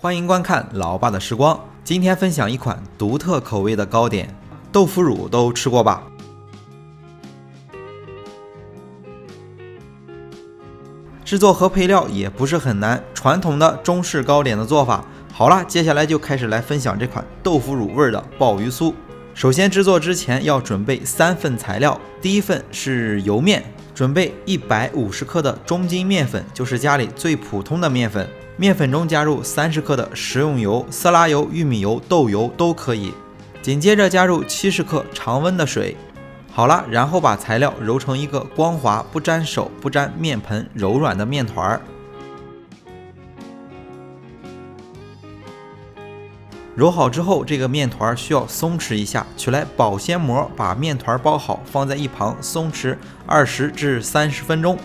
欢迎观看老爸的时光。今天分享一款独特口味的糕点，豆腐乳都吃过吧？制作和配料也不是很难，传统的中式糕点的做法。好了，接下来就开始来分享这款豆腐乳味的鲍鱼酥。首先制作之前要准备3份材料，第一份是油面，准备150克的中筋面粉，就是家里最普通的面粉。面粉中加入30克的食用油、色拉油、玉米油、豆油都可以。紧接着加入70克常温的水。好了，然后把材料揉成一个光滑、不沾手、不沾面盆、柔软的面团。揉好之后，这个面团需要松弛一下，取来保鲜膜把面团包好，放在一旁松弛20至30分钟。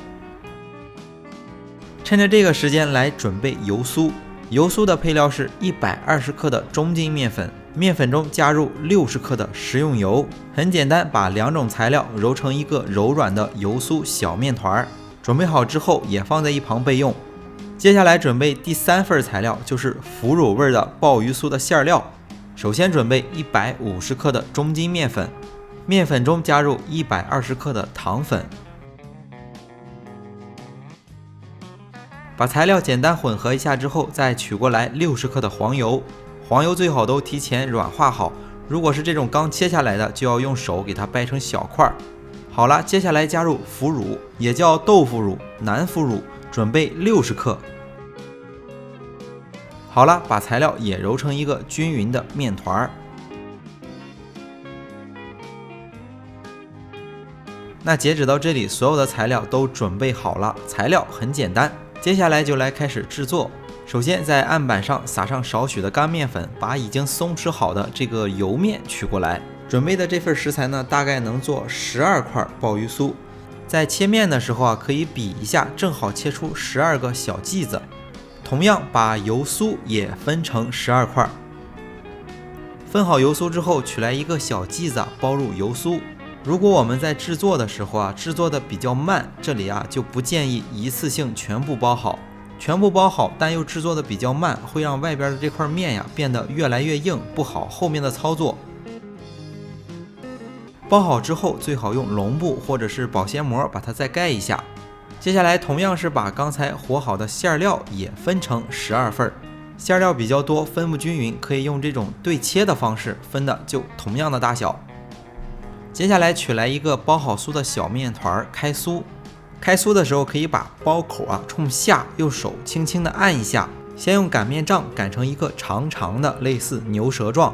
趁着这个时间来准备油酥。油酥的配料是120克的中筋面粉，面粉中加入60克的食用油。很简单，把2种材料揉成一个柔软的油酥小面团。准备好之后也放在一旁备用。接下来准备第3份材料，就是腐乳味的鲍鱼酥的馅料。首先准备150克的中筋面粉，面粉中加入120克的糖粉。把材料简单混合一下之后，再取过来60克的黄油，黄油最好都提前软化好，如果是这种刚切下来的，就要用手给它掰成小块。好了，接下来加入腐乳，也叫豆腐乳、南腐乳，准备60克。好了，把材料也揉成一个均匀的面团。那截止到这里，所有的材料都准备好了，材料很简单。接下来就来开始制作。首先在案板上撒上少许的干面粉，把已经松弛好的这个油面取过来。准备的这份食材呢，大概能做12块鲍鱼酥。在切面的时候可以比一下，正好切出12个小剂子。同样把油酥也分成12块。分好油酥之后，取来一个小剂子包入油酥。如果我们在制作的时候制作的比较慢，这里就不建议一次性全部包好。全部包好，但又制作的比较慢，会让外边的这块面变得越来越硬，不好后面的操作。包好之后，最好用笼布或者是保鲜膜把它再盖一下。接下来同样是把刚才和好的馅料也分成12份。馅料比较多，分不均匀，可以用这种对切的方式分的就同样的大小。接下来取来一个包好酥的小面团开酥。开酥的时候可以把包口冲下，用手轻轻的按一下，先用擀面杖擀成一个长长的类似牛舌状，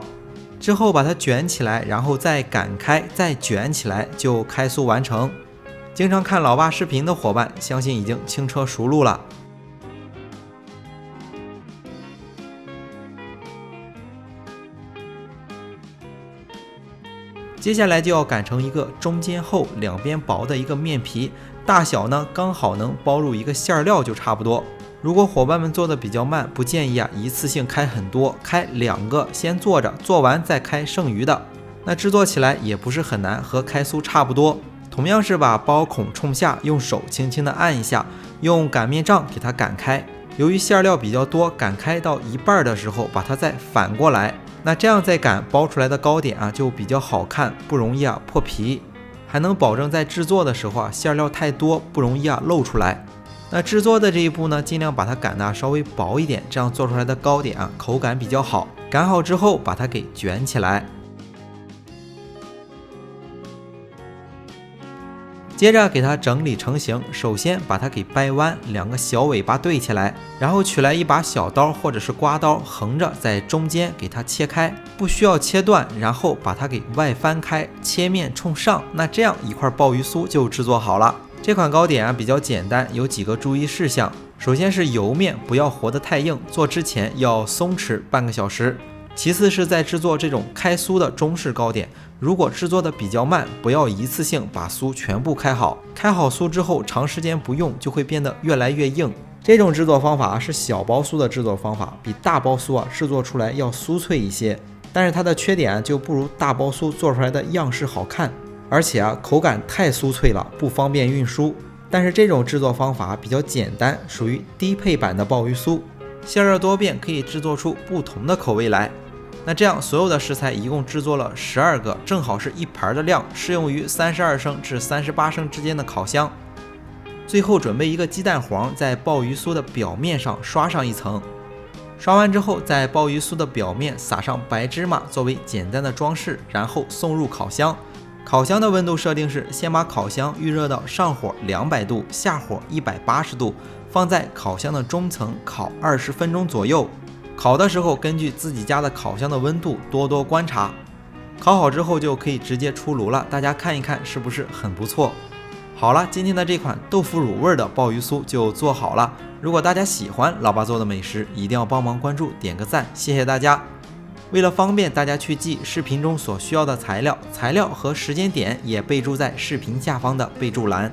之后把它卷起来，然后再擀开，再卷起来，就开酥完成。经常看老爸视频的伙伴相信已经轻车熟路了。接下来就要擀成一个中间厚两边薄的一个面皮，大小呢刚好能包入一个馅料就差不多。如果伙伴们做的比较慢，不建议一次性开很多，开2个先做着，做完再开剩余的。那制作起来也不是很难，和开酥差不多。同样是把包孔冲下，用手轻轻的按一下，用擀面杖给它擀开。由于馅料比较多，擀开到一半的时候把它再反过来，那这样再擀，包出来的糕点就比较好看，不容易破皮，还能保证在制作的时候馅料太多不容易露出来。那制作的这一步呢，尽量把它擀得稍微薄一点，这样做出来的糕点口感比较好。擀好之后把它给卷起来。接着给它整理成型，首先把它给掰弯，2个小尾巴对起来，然后取来一把小刀或者是刮刀，横着在中间给它切开，不需要切断，然后把它给外翻开，切面冲上，那这样一块鲍鱼酥就制作好了。这款糕点比较简单，有几个注意事项。首先是油面不要和得太硬，做之前要松弛半个小时。其次是在制作这种开酥的中式糕点，如果制作的比较慢，不要一次性把酥全部开好。开好酥之后，长时间不用就会变得越来越硬。这种制作方法是小包酥的制作方法，比大包酥制作出来要酥脆一些。但是它的缺点就不如大包酥做出来的样式好看，而且口感太酥脆了，不方便运输。但是这种制作方法比较简单，属于低配版的鲍鱼酥。馅料多变，可以制作出不同的口味来。那这样所有的食材一共制作了12个，正好是一盘的量，适用于32升至38升之间的烤箱。最后准备一个鸡蛋黄，在鲍鱼酥的表面上刷上一层，刷完之后，在鲍鱼酥的表面撒上白芝麻作为简单的装饰，然后送入烤箱。烤箱的温度设定是先把烤箱预热到上火200度，下火180度，放在烤箱的中层烤20分钟左右。烤的时候根据自己家的烤箱的温度多多观察。烤好之后就可以直接出炉了，大家看一看是不是很不错？好了，今天的这款豆腐乳味的鲍鱼酥就做好了。如果大家喜欢老爸做的美食，一定要帮忙关注点个赞，谢谢大家。为了方便大家去记视频中所需要的材料和时间点也备注在视频下方的备注栏。